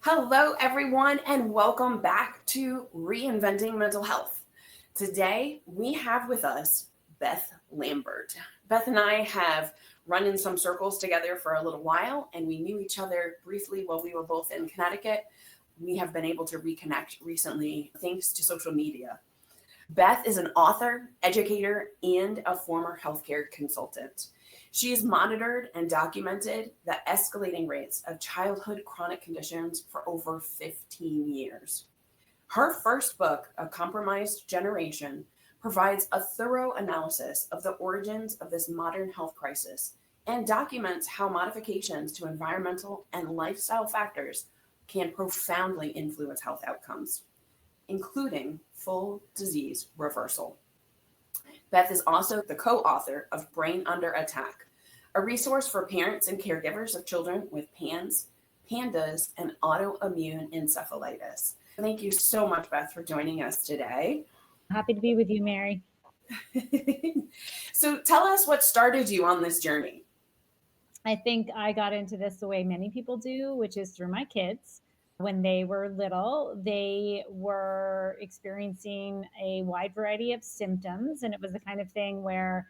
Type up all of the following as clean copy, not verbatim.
Hello, everyone, and welcome back to Reinventing Mental Health. Today, we have with us Beth Lambert. Beth and I have run in some circles together for a little while, and we knew each other briefly while we were both in Connecticut. We have been able to reconnect recently thanks to social media. Beth is an author, educator, and a former healthcare consultant. She has monitored and documented the escalating rates of childhood chronic conditions for over 15 years. Her first book, A Compromised Generation, provides a thorough analysis of the origins of this modern health crisis and documents how modifications to environmental and lifestyle factors can profoundly influence health outcomes, including full disease reversal. Beth is also the co-author of Brain Under Attack, a resource for parents and caregivers of children with PANS, PANDAS, and autoimmune encephalitis. Thank you so much, Beth, for joining us today. Happy to be with you, Mary. So tell us what started you on this journey. I think I got into this the way many people do, which is through my kids. When they were little, they were experiencing a wide variety of symptoms. And it was the kind of thing where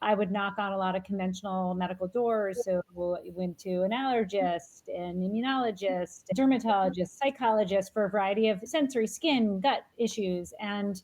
I would knock on a lot of conventional medical doors. So we went to an allergist, an immunologist, a dermatologist, psychologist for a variety of sensory, skin, gut issues. And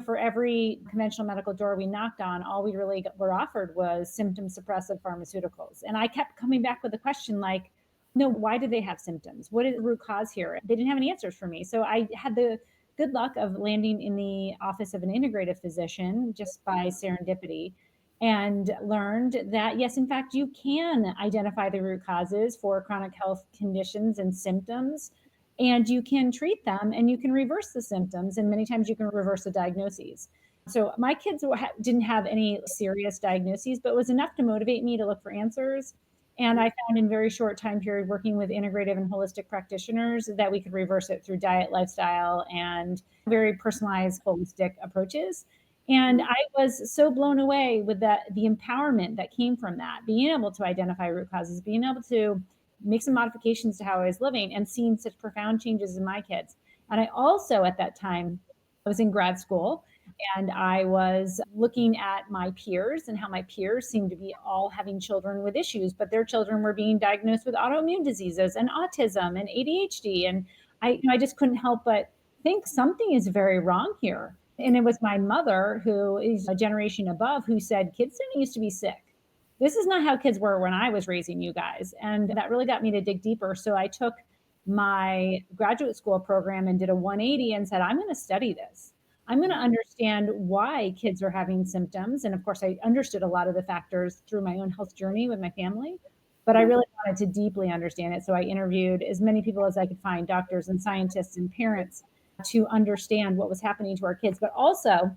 for every conventional medical door we knocked on, all we really were offered was symptom-suppressive pharmaceuticals. And I kept coming back with the question like, no, why do they have symptoms? What is the root cause here? They didn't have any answers for me. So I had the good luck of landing in the office of an integrative physician just by serendipity, and learned that, yes, in fact, you can identify the root causes for chronic health conditions and symptoms, and you can treat them and you can reverse the symptoms. And many times you can reverse the diagnoses. So my kids didn't have any serious diagnoses, but it was enough to motivate me to look for answers. And I found in a very short time period working with integrative and holistic practitioners that we could reverse it through diet, lifestyle, and very personalized holistic approaches. And I was so blown away with the empowerment that came from that, being able to identify root causes, being able to make some modifications to how I was living, and seeing such profound changes in my kids. And I also, at that time, I was in grad school, and I was looking at my peers and how my peers seemed to be all having children with issues, but their children were being diagnosed with autoimmune diseases and autism and ADHD. And I just couldn't help but think something is very wrong here. And it was my mother, who is a generation above, who said, kids didn't used to be sick. This is not how kids were when I was raising you guys. And that really got me to dig deeper. So I took my graduate school program and did a 180 and said, I'm going to study this. I'm going to understand why kids are having symptoms. And of course, I understood a lot of the factors through my own health journey with my family, but I really wanted to deeply understand it. So I interviewed as many people as I could find, doctors and scientists and parents, to understand what was happening to our kids. But also,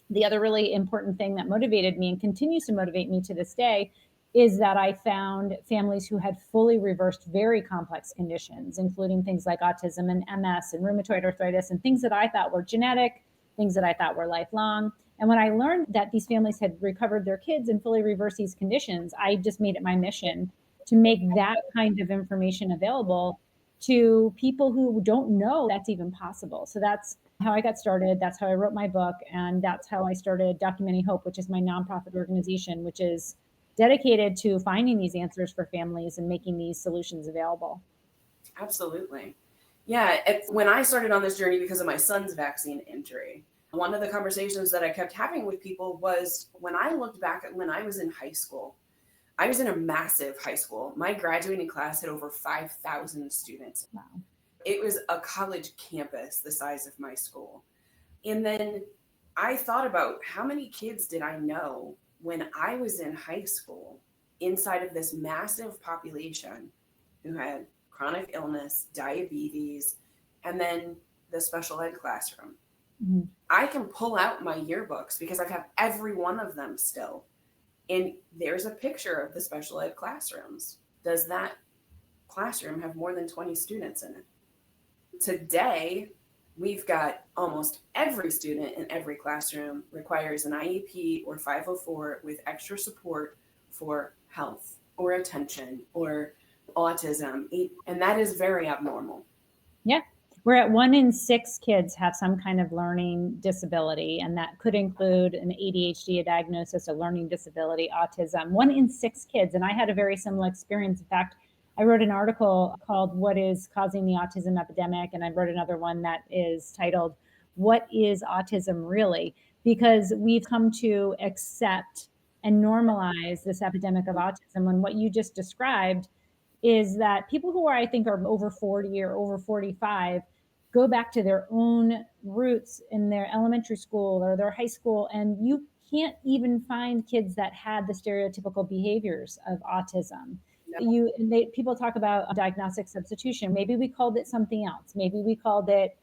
the other really important thing that motivated me and continues to motivate me to this day is that I found families who had fully reversed very complex conditions, including things like autism and MS and rheumatoid arthritis and things that I thought were genetic, things that I thought were lifelong. And when I learned that these families had recovered their kids and fully reversed these conditions, I just made it my mission to make that kind of information available to people who don't know that's even possible. So that's how I got started. That's how I wrote my book. And that's how I started Documenting Hope, which is my nonprofit organization, which is dedicated to finding these answers for families and making these solutions available. Absolutely. Yeah, when I started on this journey because of my son's vaccine injury, one of the conversations that I kept having with people was when I looked back at when I was in high school. I was in a massive high school. My graduating class had over 5,000 students. Wow. It was a college campus the size of my school. And then I thought about how many kids did I know when I was in high school inside of this massive population who had chronic illness, diabetes, and then the special ed classroom. Mm-hmm. I can pull out my yearbooks because I have every one of them still. And there's a picture of the special ed classrooms. Does that classroom have more than 20 students in it? Today, we've got almost every student in every classroom requires an IEP or 504 with extra support for health or attention or autism. And that is very abnormal. We're at 1 in 6 kids have some kind of learning disability, and that could include an ADHD, a diagnosis, a learning disability, autism. 1 in 6 kids. And I had a very similar experience. In fact, I wrote an article called What is Causing the Autism Epidemic? And I wrote another one that is titled, What is Autism Really? Because we've come to accept and normalize this epidemic of autism when what you just described is that people who are, I think, are over 40 or over 45 go back to their own roots in their elementary school or their high school, and you can't even find kids that had the stereotypical behaviors of autism. People talk about diagnostic substitution. Maybe we called it something else. Maybe we called it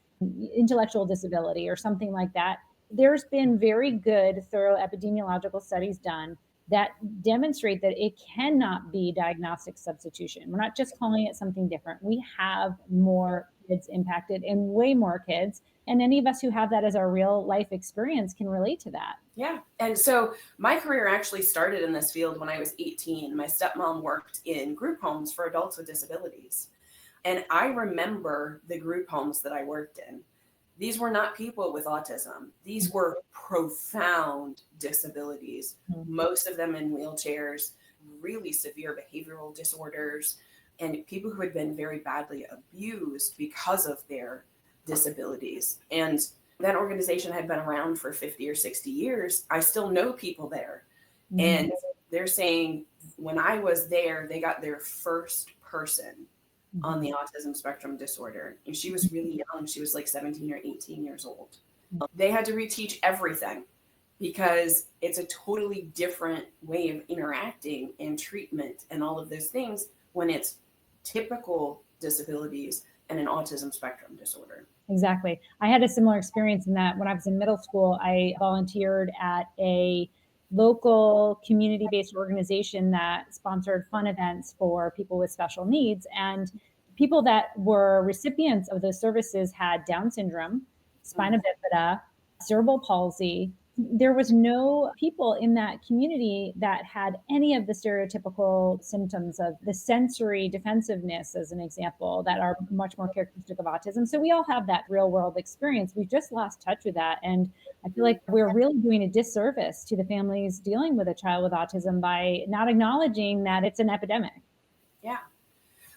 intellectual disability or something like that. There's been very good, thorough epidemiological studies done that demonstrate that it cannot be diagnostic substitution. We're not just calling it something different. We have more kids impacted and way more kids. And any of us who have that as our real life experience can relate to that. Yeah. And so my career actually started in this field when I was 18. My stepmom worked in group homes for adults with disabilities. And I remember the group homes that I worked in. These were not people with autism. These were profound disabilities, most of them in wheelchairs, really severe behavioral disorders, and people who had been very badly abused because of their disabilities. And that organization had been around for 50 or 60 years. I still know people there. And they're saying when I was there, they got their first person on the autism spectrum disorder. And she was really young. She was like 17 or 18 years old. They had to reteach everything because it's a totally different way of interacting and treatment and all of those things when it's typical disabilities and an autism spectrum disorder. Exactly. I had a similar experience in that when I was in middle school, I volunteered at a local community-based organization that sponsored fun events for people with special needs. And people that were recipients of those services had Down syndrome, spina bifida, cerebral palsy. There was no people in that community that had any of the stereotypical symptoms of the sensory defensiveness, as an example, that are much more characteristic of autism. So we all have that real world experience. We've just lost touch with that. And I feel like we're really doing a disservice to the families dealing with a child with autism by not acknowledging that it's an epidemic. Yeah.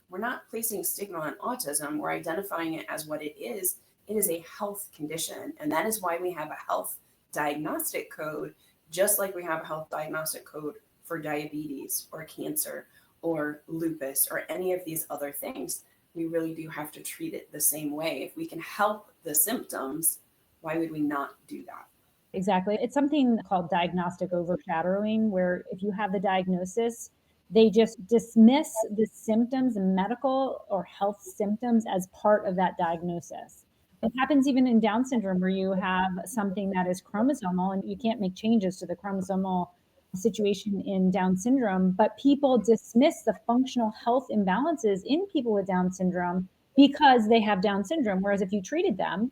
We're not placing stigma on autism. We're identifying it as what it is. It is a health condition. And that is why we have a health diagnostic code, just like we have a health diagnostic code for diabetes or cancer or lupus or any of these other things. We really do have to treat it the same way. If we can help the symptoms, why would we not do that? Exactly. It's something called diagnostic overshadowing, where if you have the diagnosis, they just dismiss the symptoms and medical or health symptoms as part of that diagnosis. It happens even in Down syndrome, where you have something that is chromosomal and you can't make changes to the chromosomal situation in Down syndrome, but people dismiss the functional health imbalances in people with Down syndrome because they have Down syndrome. Whereas if you treated them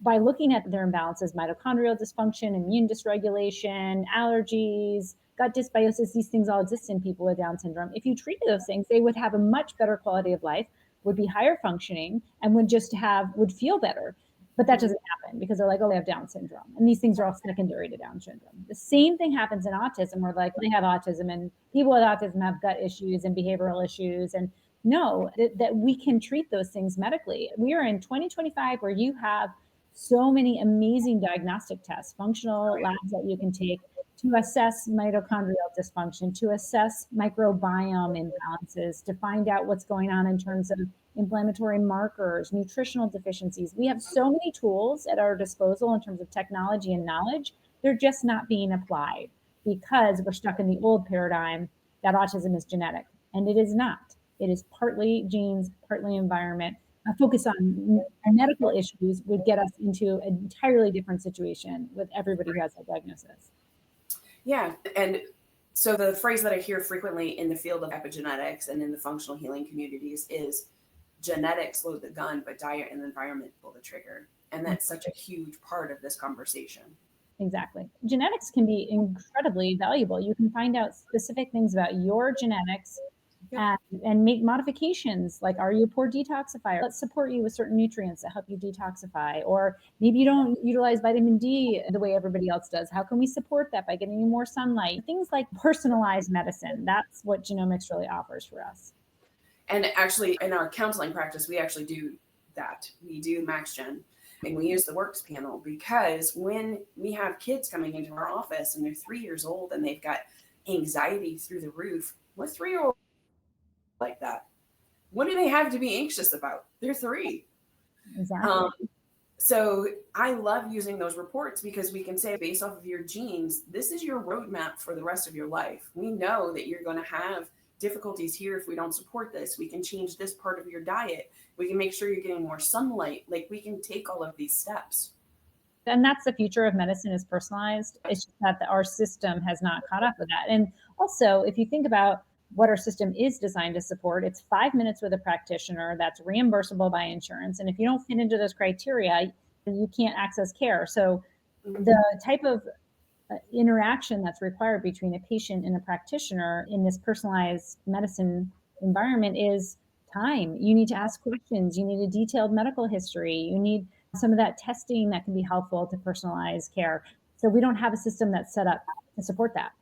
by looking at their imbalances, mitochondrial dysfunction, immune dysregulation, allergies, gut dysbiosis, these things all exist in people with Down syndrome. If you treated those things, they would have a much better quality of life, would be higher functioning, and would feel better. But that doesn't happen because they're like, oh, they have Down syndrome. And these things are all secondary to Down syndrome. The same thing happens in autism, where like they have autism and people with autism have gut issues and behavioral issues. And no, that we can treat those things medically. We are in 2025 where you have so many amazing diagnostic tests, functional labs that you can take to assess mitochondrial dysfunction, to assess microbiome imbalances, to find out what's going on in terms of inflammatory markers, nutritional deficiencies. We have so many tools at our disposal in terms of technology and knowledge. They're just not being applied because we're stuck in the old paradigm that autism is genetic, and it is not. It is partly genes, partly environment. A focus on medical issues would get us into an entirely different situation with everybody who has that diagnosis. Yeah. And so the phrase that I hear frequently in the field of epigenetics and in the functional healing communities is genetics load the gun, but diet and environment pull the trigger. And that's such a huge part of this conversation. Exactly. Genetics can be incredibly valuable. You can find out specific things about your genetics Yep. and make modifications. Like, are you a poor detoxifier? Let's support you with certain nutrients that help you detoxify. Or maybe you don't utilize vitamin D the way everybody else does. How can we support that by getting you more sunlight? Things like personalized medicine. That's what genomics really offers for us. And actually, in our counseling practice, we actually do that. We do MaxGen, and we use the Works panel because when we have kids coming into our office and they're 3 years old and they've got anxiety through the roof, what 3 year old like that? What do they have to be anxious about? They're three. Exactly. So I love using those reports because we can say, based off of your genes, this is your roadmap for the rest of your life. We know that you're going to have difficulties here if we don't support this. We can change this part of your diet. We can make sure you're getting more sunlight. Like, we can take all of these steps. And that's the future of medicine, is personalized. It's just that our system has not caught up with that. And also, if you think about what our system is designed to support, it's 5 minutes with a practitioner that's reimbursable by insurance. And if you don't fit into those criteria, you can't access care. So the type of interaction that's required between a patient and a practitioner in this personalized medicine environment is time. You need to ask questions. You need a detailed medical history. You need some of that testing that can be helpful to personalize care. So we don't have a system that's set up to support that.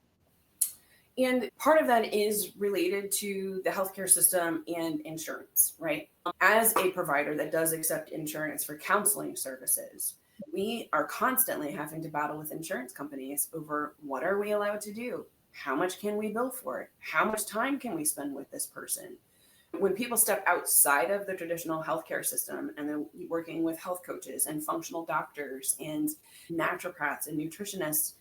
And part of that is related to the healthcare system and insurance, right? As a provider that does accept insurance for counseling services, we are constantly having to battle with insurance companies over what are we allowed to do? How much can we bill for it? How much time can we spend with this person? When people step outside of the traditional healthcare system and then working with health coaches and functional doctors and naturopaths and nutritionists,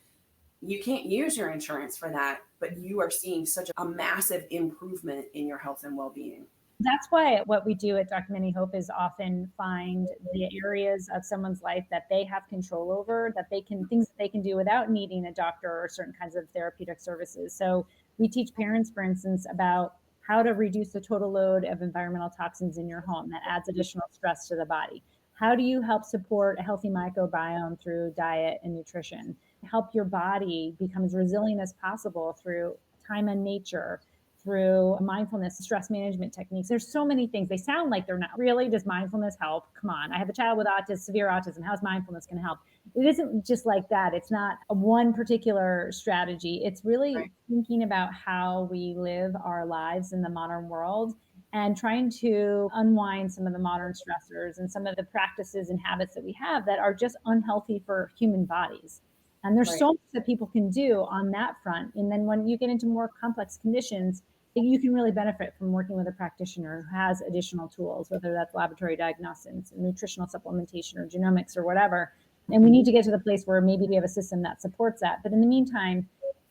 you can't use your insurance for that, but you are seeing such a massive improvement in your health and well-being. That's why what we do at Documenting Hope is often find the areas of someone's life that they have control over, that they can, things that they can do without needing a doctor or certain kinds of therapeutic services. So we teach parents, for instance, about how to reduce the total load of environmental toxins in your home that adds additional stress to the body. How do you help support a healthy microbiome through diet and nutrition? Help your body become as resilient as possible through time in nature, through mindfulness, stress management techniques. There's so many things. They sound like they're not really. Does mindfulness help? Come on. I have a child with autism, severe autism. How's mindfulness going to help? It isn't just like that. It's not a one particular strategy. It's really thinking about how we live our lives in the modern world and trying to unwind some of the modern stressors and some of the practices and habits that we have that are just unhealthy for human bodies. And there's so much that people can do on that front. And then when you get into more complex conditions, you can really benefit from working with a practitioner who has additional tools, whether that's laboratory diagnostics, nutritional supplementation, or genomics, or whatever. And we need to get to the place where maybe we have a system that supports that. But in the meantime,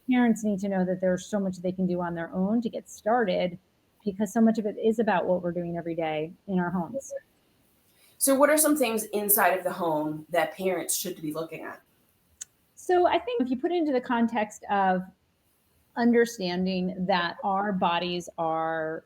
parents need to know that there's so much they can do on their own to get started, because so much of it is about what we're doing every day in our homes. So what are some things inside of the home that parents should be looking at? So I think if you put it into the context of understanding that our bodies are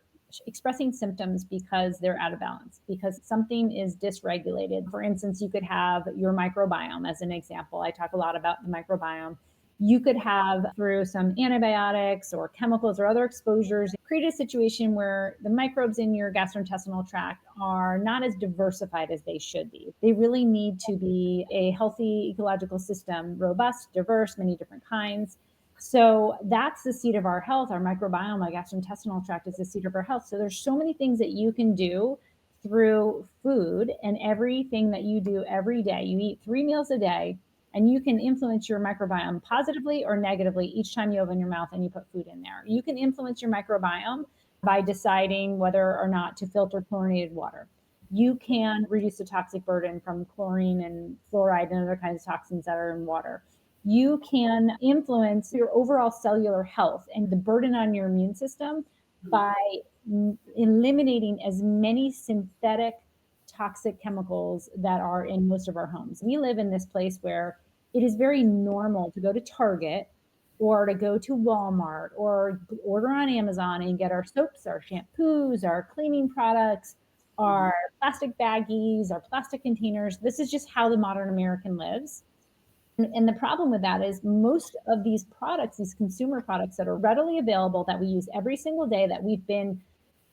expressing symptoms because they're out of balance, because something is dysregulated. For instance, you could have your microbiome as an example. I talk a lot about the microbiome. You could have, through some antibiotics or chemicals or other exposures, create a situation where the microbes in your gastrointestinal tract are not as diversified as they should be. They really need to be a healthy ecological system, robust, diverse, many different kinds. So that's the seat of our health. Our microbiome, our gastrointestinal tract, is the seat of our health. So there's so many things that you can do through food and everything that you do every day. You eat 3 meals a day, and you can influence your microbiome positively or negatively each time you open your mouth and you put food in there. You can influence your microbiome by deciding whether or not to filter chlorinated water. You can reduce the toxic burden from chlorine and fluoride and other kinds of toxins that are in water. You can influence your overall cellular health and the burden on your immune system by eliminating as many synthetic toxic chemicals that are in most of our homes. We live in this place where it is very normal to go to Target or to go to Walmart or order on Amazon and get our soaps, our shampoos, our cleaning products, our plastic baggies, our plastic containers. This is just how the modern American lives. And the problem with that is most of these products, these consumer products that are readily available, that we use every single day, that we've been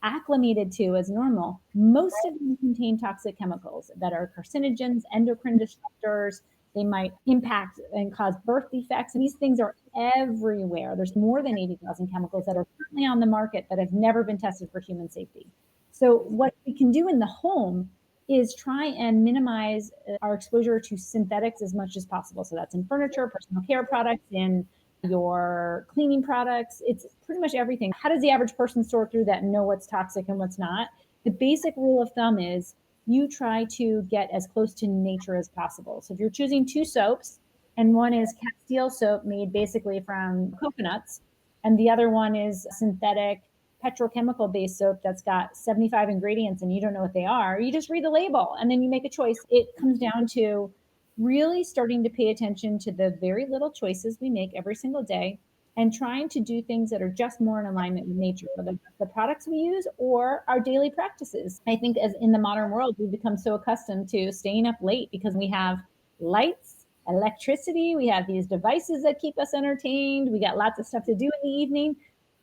acclimated to as normal, most of them contain toxic chemicals that are carcinogens, endocrine disruptors. They might impact and cause birth defects. These things are everywhere. There's more than 80,000 chemicals that are currently on the market that have never been tested for human safety. So what we can do in the home is try and minimize our exposure to synthetics as much as possible. So that's in furniture, personal care products, in your cleaning products. It's pretty much everything. How does the average person sort through that and know what's toxic and what's not? The basic rule of thumb is you try to get as close to nature as possible. So if you're choosing two soaps, and one is Castile soap made basically from coconuts, and the other one is synthetic petrochemical based soap that's got 75 ingredients and you don't know what they are, you just read the label and then you make a choice. It comes down to really starting to pay attention to the very little choices we make every single day and trying to do things that are just more in alignment with nature, whether it's the products we use or our daily practices. I think as in the modern world, we've become so accustomed to staying up late because we have lights, electricity, we have these devices that keep us entertained, we got lots of stuff to do in the evening.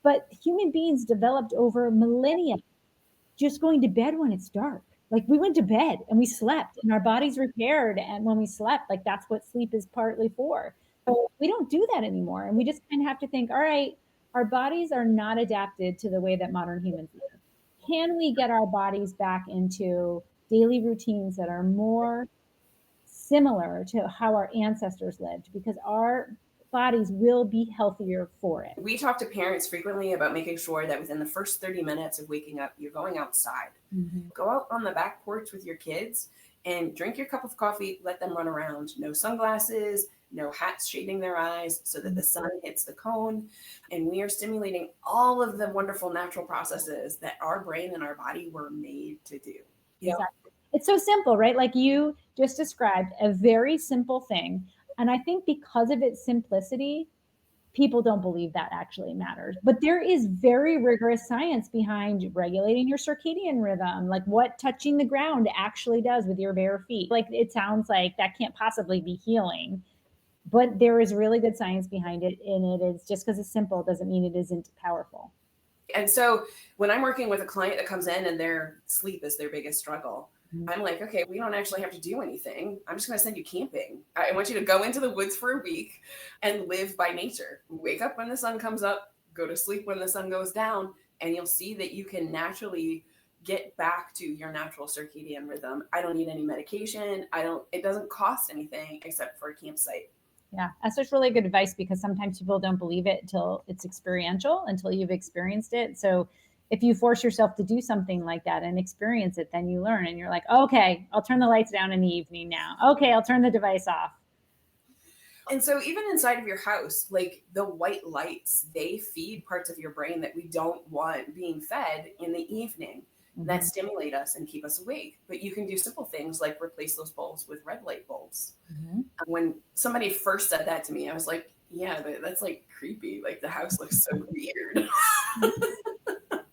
But human beings developed over millennia just going to bed when it's dark. Like we went to bed and we slept and our bodies repaired. And when we slept, like that's what sleep is partly for. So we don't do that anymore. And we just kind of have to think, all right, our bodies are not adapted to the way that modern humans live. Can we get our bodies back into daily routines that are more similar to how our ancestors lived? Because our bodies will be healthier for it. We talk to parents frequently about making sure that within the first 30 minutes of waking up, you're going outside. Mm-hmm. Go out on the back porch with your kids and drink your cup of coffee, let them run around. No sunglasses, no hats shading their eyes so that the sun hits the cone. And we are stimulating all of the wonderful natural processes that our brain and our body were made to do. Exactly. It's so simple, right? Like you just described a very simple thing. And I think because of its simplicity, people don't believe that actually matters. But there is very rigorous science behind regulating your circadian rhythm, like what touching the ground actually does with your bare feet. Like it sounds like that can't possibly be healing, but there is really good science behind it. And it is just because it's simple doesn't mean it isn't powerful. And so when I'm working with a client that comes in and their sleep is their biggest struggle, I'm like, okay, we don't actually have to do anything. I'm just going to send you camping. I want you to go into the woods for a week and live by nature. Wake up when the sun comes up, go to sleep when the sun goes down, and you'll see that you can naturally get back to your natural circadian rhythm. I don't need any medication. It doesn't cost anything except for a campsite. Yeah, that's just really good advice because sometimes people don't believe it until it's experiential, until you've experienced it. So if you force yourself to do something like that and experience it, then you learn and you're like, okay, I'll turn the lights down in the evening now. Okay, I'll turn the device off. And so even inside of your house, like the white lights, they feed parts of your brain that we don't want being fed in the evening that stimulate us and keep us awake. But you can do simple things like replace those bulbs with red light bulbs. When somebody first said that to me, I was like, yeah, that's like creepy. Like the house looks so weird.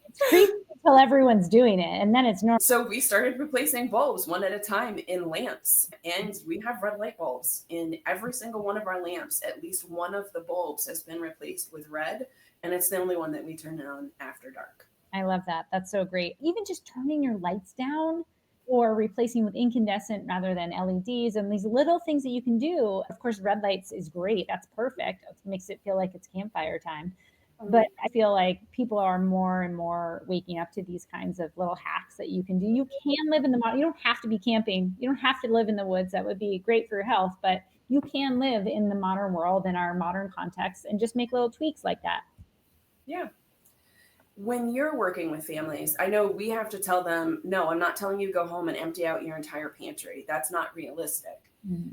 It's creepy until everyone's doing it, and then it's normal. So we started replacing bulbs one at a time in lamps, and we have red light bulbs in every single one of our lamps. At least one of the bulbs has been replaced with red, and it's the only one that we turn on after dark. I love that. That's so great. Even just turning your lights down or replacing with incandescent rather than LEDs and these little things that you can do. Of course, red lights is great. That's perfect. It makes it feel like it's campfire time. But I feel like people are more and more waking up to these kinds of little hacks that you can do. You can live in the modern, you don't have to be camping. You don't have to live in the woods. That would be great for your health, but you can live in the modern world, in our modern context, and just make little tweaks like that. Yeah. When you're working with families, I know we have to tell them, no, I'm not telling you to go home and empty out your entire pantry. That's not realistic.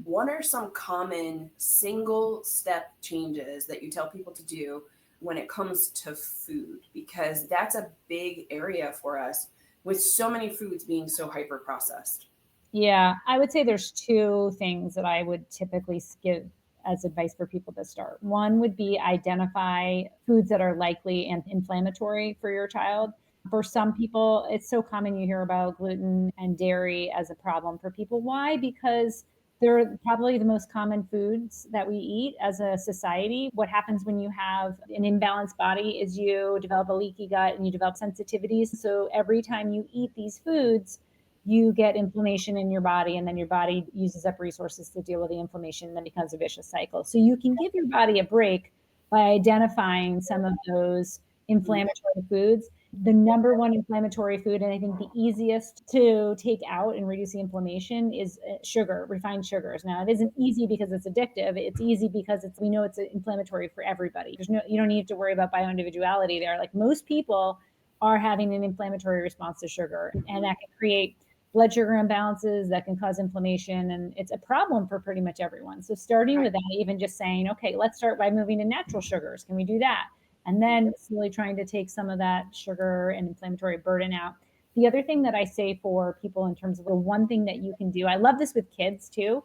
What are some common single step changes that you tell people to do when it comes to food? Because that's a big area for us with so many foods being so hyper processed. Yeah, I would say there's two things that I would typically give as advice for people to start. One would be identify foods that are likely and inflammatory for your child. For some people, it's so common you hear about gluten and dairy as a problem for people. Why? Because They're probably the most common foods that we eat as a society. What happens when you have an imbalanced body is you develop a leaky gut and you develop sensitivities. So every time you eat these foods, you get inflammation in your body, and then your body uses up resources to deal with the inflammation, and then becomes a vicious cycle. So you can give your body a break by identifying some of those inflammatory foods. The number one inflammatory food, and I think the easiest to take out and reduce the inflammation, is sugar, refined sugars. Now, it isn't easy because it's addictive. It's easy because we know it's inflammatory for everybody. You don't need to worry about bioindividuality there. Like, most people are having an inflammatory response to sugar, and that can create blood sugar imbalances, that can cause inflammation, and it's a problem for pretty much everyone. So starting with that, even just saying, okay, let's start by moving to natural sugars. Can we do that? And then slowly trying to take some of that sugar and inflammatory burden out. The other thing that I say for people in terms of the one thing that you can do, I love this with kids too,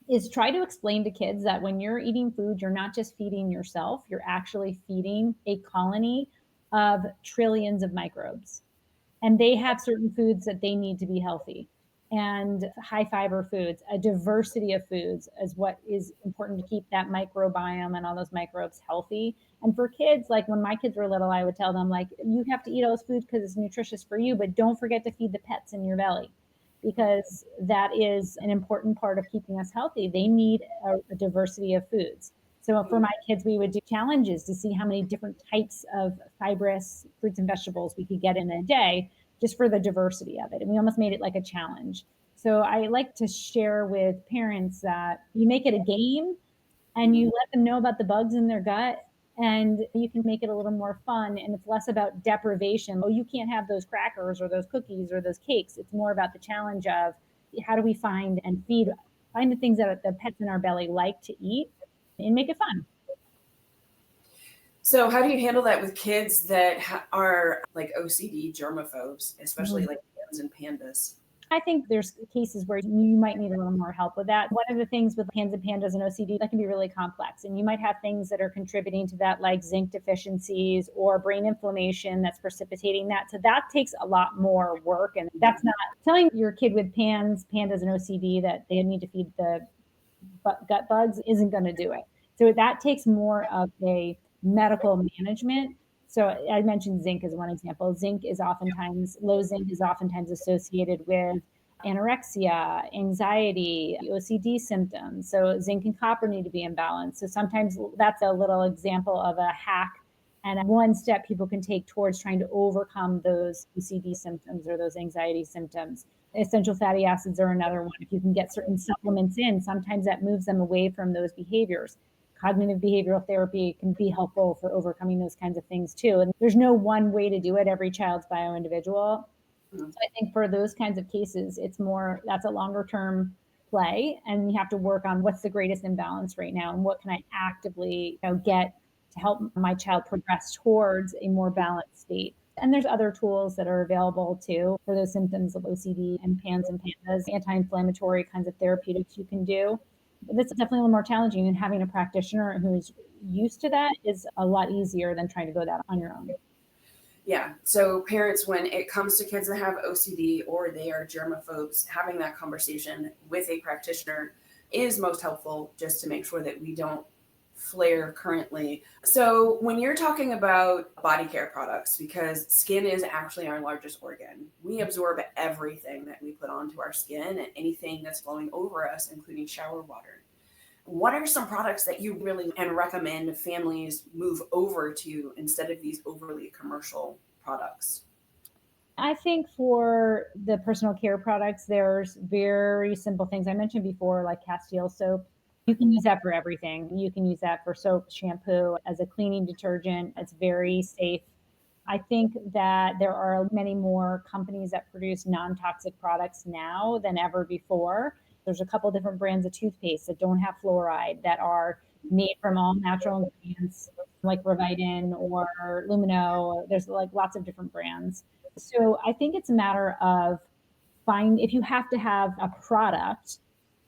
is try to explain to kids that when you're eating food, you're not just feeding yourself, you're actually feeding a colony of trillions of microbes. And they have certain foods that they need to be healthy, and high fiber foods. A diversity of foods is what is important to keep that microbiome and all those microbes healthy. And for kids, like when my kids were little, I would tell them, like, you have to eat all this food because it's nutritious for you, but don't forget to feed the pets in your belly, because that is an important part of keeping us healthy. They need a diversity of foods. So for my kids, we would do challenges to see how many different types of fibrous fruits and vegetables we could get in a day, just for the diversity of it. And we almost made it like a challenge. So I like to share with parents that you make it a game, and you let them know about the bugs in their gut, and you can make it a little more fun, and it's less about deprivation. Oh, you can't have those crackers or those cookies or those cakes. It's more about the challenge of how do we find and find the things that the pets in our belly like to eat, and make it fun. So, how do you handle that with kids that are like OCD germaphobes, especially Mhm. like pans and pandas? I think there's cases where you might need a little more help with that. One of the things with pans and pandas and OCD, that can be really complex. And you might have things that are contributing to that, like zinc deficiencies or brain inflammation that's precipitating that. So that takes a lot more work. And that's not telling your kid with pandas, and OCD that they need to feed the gut bugs isn't going to do it. So that takes more of a medical management. So I mentioned zinc as one example. Low zinc is oftentimes associated with anorexia, anxiety, OCD symptoms. So zinc and copper need to be in balance. So sometimes that's a little example of a hack and one step people can take towards trying to overcome those OCD symptoms or those anxiety symptoms. Essential fatty acids are another one. If you can get certain supplements in, sometimes that moves them away from those behaviors. Cognitive behavioral therapy can be helpful for overcoming those kinds of things too. And there's no one way to do it. Every child's bio-individual. Mhm. So I think for those kinds of cases, that's a longer term play, and you have to work on what's the greatest imbalance right now and what can I actively get to help my child progress towards a more balanced state. And there's other tools that are available too for those symptoms of OCD and PANS and PANDAS, anti-inflammatory kinds of therapeutics you can do. But it's definitely a little more challenging, and having a practitioner who's used to that is a lot easier than trying to go that on your own. Yeah. So, parents, when it comes to kids that have OCD or they are germaphobes, having that conversation with a practitioner is most helpful, just to make sure that we don't flare currently. So, when you're talking about body care products, because skin is actually our largest organ, we absorb everything that we put onto our skin and anything that's flowing over us, including shower water. What are some products that you really and recommend families move over to instead of these overly commercial products? I think for the personal care products, there's very simple things I mentioned before, like Castile soap. You can use that for everything. You can use that for soap, shampoo, as a cleaning detergent. It's very safe. I think that there are many more companies that produce non toxic products now than ever before. There's a couple different brands of toothpaste that don't have fluoride, that are made from all natural ingredients, like Revitin or Lumino. There's like lots of different brands. So I think it's a matter of if you have to have a product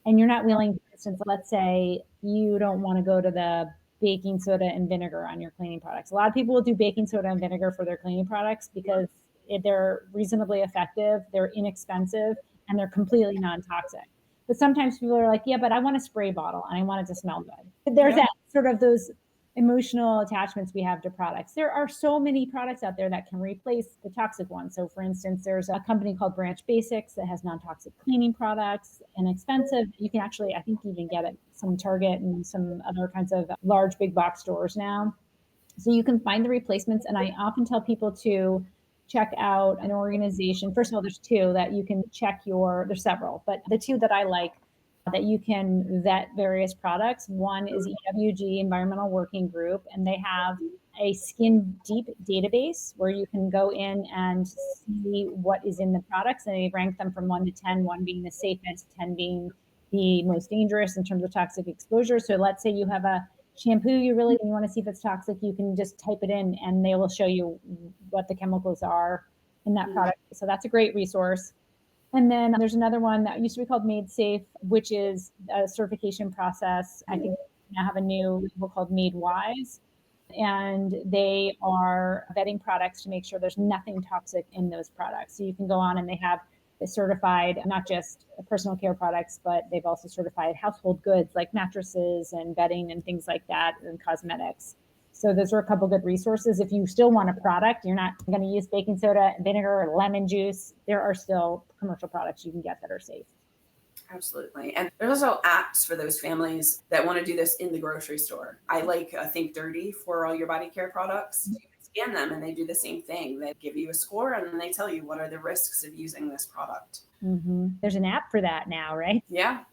and you're not willing, for instance, let's say you don't want to go to the baking soda and vinegar on your cleaning products. A lot of people will do baking soda and vinegar for their cleaning products because they're reasonably effective, they're inexpensive, and they're completely non-toxic. But sometimes people are like, yeah, but I want a spray bottle and I want it to smell good. There's Yeah. that sort of those emotional attachments we have to products. There are so many products out there that can replace the toxic ones. So for instance, there's a company called Branch Basics that has non-toxic cleaning products, inexpensive. You can actually, I think, even get it some Target and some other kinds of large big box stores now. So you can find the replacements. And I often tell people to check out an organization. First of all, there's two that you can check there's several, but the two that I like that you can vet various products. One is EWG, Environmental Working Group, and they have a skin deep database where you can go in and see what is in the products, and they rank them from 1 to 10, 1 being the safest, 10 being the most dangerous in terms of toxic exposure. So let's say you have a shampoo you want to see if it's toxic, you can just type it in and they will show you what the chemicals are in that product. So that's a great resource. And then there's another one that used to be called Made Safe, which is a certification process. I think we now have a new label called Made Wise. And they are vetting products to make sure there's nothing toxic in those products. So you can go on and they have certified not just personal care products, but they've also certified household goods like mattresses and bedding and things like that, and cosmetics. So those are a couple good resources. If you still want a product, you're not going to use baking soda, vinegar, or lemon juice, there are still commercial products you can get that are safe. Absolutely. And there's also apps for those families that want to do this in the grocery store. I like Think Dirty for all your body care products. You can scan them and they do the same thing. They give you a score and then they tell you what are the risks of using this product. Mm-hmm. There's an app for that now, right? Yeah.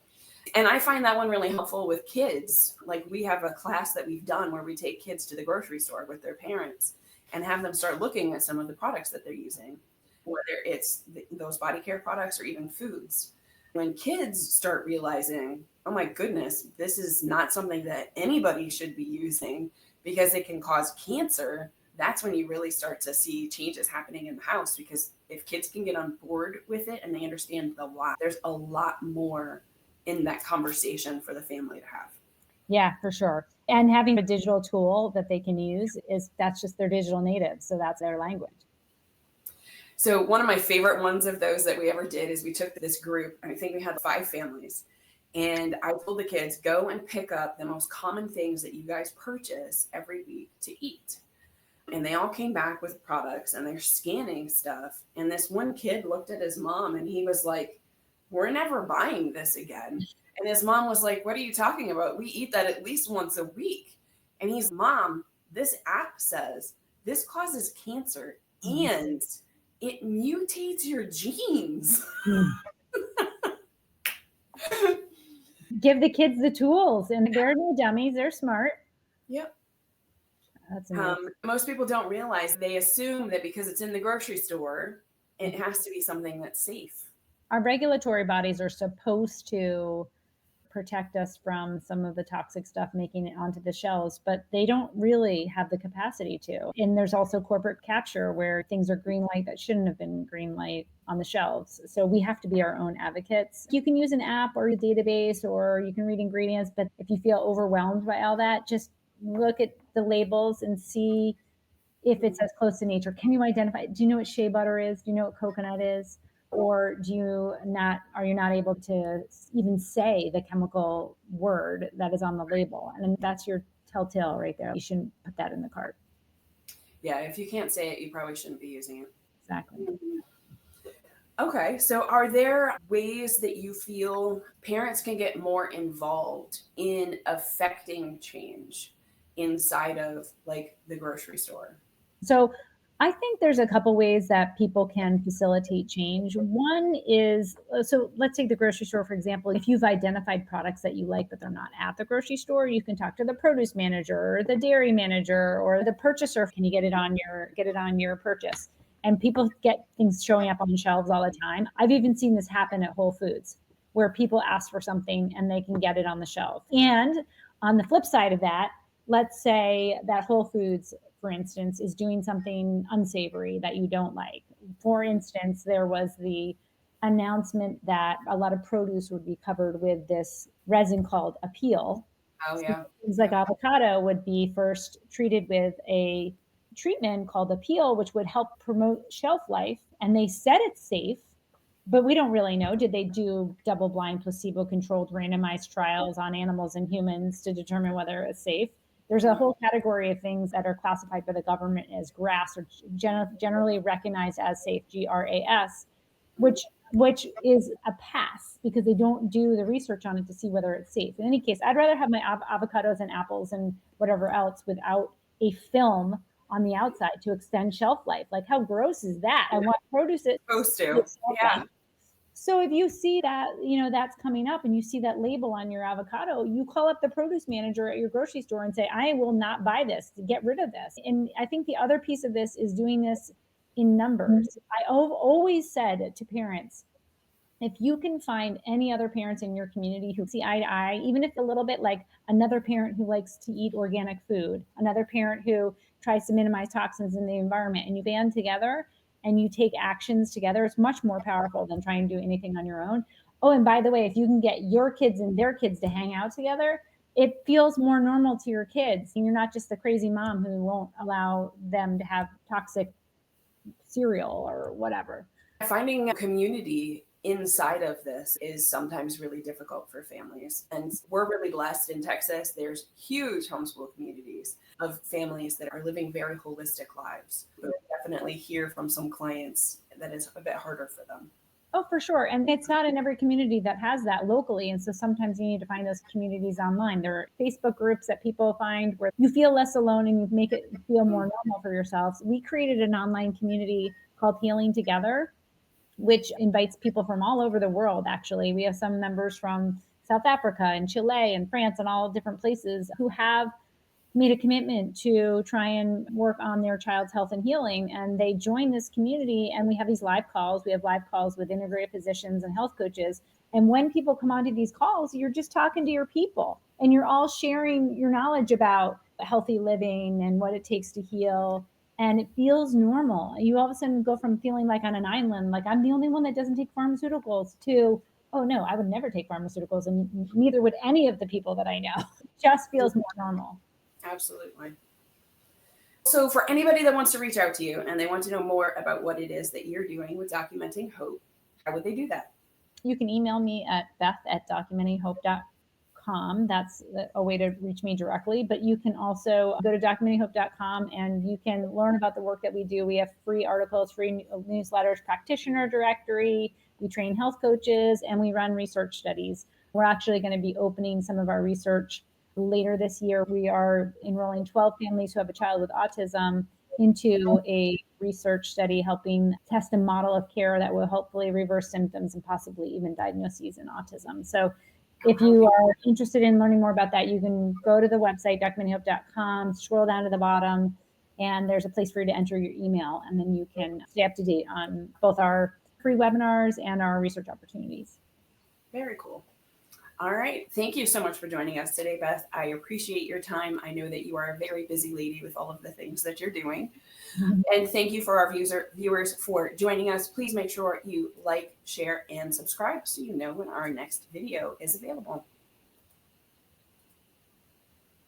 And I find that one really helpful with kids. Like we have a class that we've done where we take kids to the grocery store with their parents and have them start looking at some of the products that they're using, whether it's those body care products or even foods. When kids start realizing, oh my goodness, this is not something that anybody should be using because it can cause cancer, that's when you really start to see changes happening in the house. Because if kids can get on board with it and they understand the why, there's a lot more in that conversation for the family to have. Yeah, for sure. And having a digital tool that they can use that's just their digital native. So that's their language. So one of my favorite ones of those that we ever did is we took this group, I think we had 5 families, and I told the kids, go and pick up the most common things that you guys purchase every week to eat. And they all came back with products and they're scanning stuff. And this one kid looked at his mom and he was like, we're never buying this again. And his mom was like, what are you talking about? We eat that at least once a week. And he's, Mom, this app says this causes cancer and it mutates your genes. Give the kids the tools, and they're no dummies. They're smart. Yep. That's amazing. Most people don't realize, they assume that because it's in the grocery store, it has to be something that's safe. Our regulatory bodies are supposed to protect us from some of the toxic stuff making it onto the shelves, but they don't really have the capacity to. And there's also corporate capture where things are green light that shouldn't have been green light on the shelves. So we have to be our own advocates. You can use an app or a database or you can read ingredients, but if you feel overwhelmed by all that, just look at the labels and see if it's as close to nature. Can you identify? Do you know what shea butter is? Do you know what coconut is? Or are you not able to even say the chemical word that is on the label? And that's your telltale right there. You shouldn't put that in the cart. Yeah, if you can't say it, you probably shouldn't be using it. Exactly. Okay, so are there ways that you feel parents can get more involved in affecting change inside of like the grocery store? So I think there's a couple ways that people can facilitate change. One is, so let's take the grocery store, for example. If you've identified products that you like, but they're not at the grocery store, you can talk to the produce manager or the dairy manager or the purchaser. Can you get it on your purchase? And people get things showing up on shelves all the time. I've even seen this happen at Whole Foods where people ask for something and they can get it on the shelf. And on the flip side of that, let's say that Whole Foods, for instance, is doing something unsavory that you don't like. For instance, there was the announcement that a lot of produce would be covered with this resin called Appeal. Oh, yeah. So things like avocado would be first treated with a treatment called Appeal, which would help promote shelf life. And they said it's safe, but we don't really know. Did they do double-blind, placebo-controlled, randomized trials on animals and humans to determine whether it's safe? There's a whole category of things that are classified by the government as GRAS, or generally recognized as safe, GRAS, which is a pass because they don't do the research on it to see whether it's safe. In any case, I'd rather have my avocados and apples and whatever else without a film on the outside to extend shelf life. Like, how gross is that? I want produce that Supposed to. Yeah. so if you see that, that's coming up and you see that label on your avocado, you call up the produce manager at your grocery store and say, I will not buy this, get rid of this. And I think the other piece of this is doing this in numbers. I've always said to parents, if you can find any other parents in your community who see eye to eye, even if a little bit, like another parent who likes to eat organic food, another parent who tries to minimize toxins in the environment, and you band together and you take actions together, it's much more powerful than trying to do anything on your own. Oh, and by the way, if you can get your kids and their kids to hang out together, it feels more normal to your kids. And you're not just the crazy mom who won't allow them to have toxic cereal or whatever. Finding a community inside of this is sometimes really difficult for families. And we're really blessed in Texas. There's huge homeschool communities of families that are living very holistic lives. We definitely hear from some clients that is a bit harder for them. Oh, for sure. And it's not in every community that has that locally. And so sometimes you need to find those communities online. There are Facebook groups that people find where you feel less alone and you make it feel more normal for yourselves. We created an online community called Healing Together, which invites people from all over the world. Actually, we have some members from South Africa and Chile and France and all different places who have made a commitment to try and work on their child's health and healing. And they join this community, and we have these live calls. We have live calls with integrative physicians and health coaches. And when people come onto these calls, you're just talking to your people and you're all sharing your knowledge about healthy living and what it takes to heal. And it feels normal. You all of a sudden go from feeling like on an island, like I'm the only one that doesn't take pharmaceuticals, to, oh no, I would never take pharmaceuticals, and neither would any of the people that I know. It just feels more normal. Absolutely. So for anybody that wants to reach out to you and they want to know more about what it is that you're doing with Documenting Hope, how would they do that? You can email me at beth@documentinghope.com. That's a way to reach me directly. But you can also go to documentinghope.com and you can learn about the work that we do. We have free articles, free newsletters, practitioner directory. We train health coaches and we run research studies. We're actually going to be opening some of our research later this year. We are enrolling 12 families who have a child with autism into a research study helping test a model of care that will hopefully reverse symptoms and possibly even diagnoses in autism. So if you are interested in learning more about that, you can go to the website, documentinghope.com, scroll down to the bottom, and there's a place for you to enter your email, and then you can stay up to date on both our free webinars and our research opportunities. Very cool. All right. Thank you so much for joining us today, Beth. I appreciate your time. I know that you are a very busy lady with all of the things that you're doing. And thank you for our viewers for joining us. Please make sure you like, share, and subscribe so you know when our next video is available.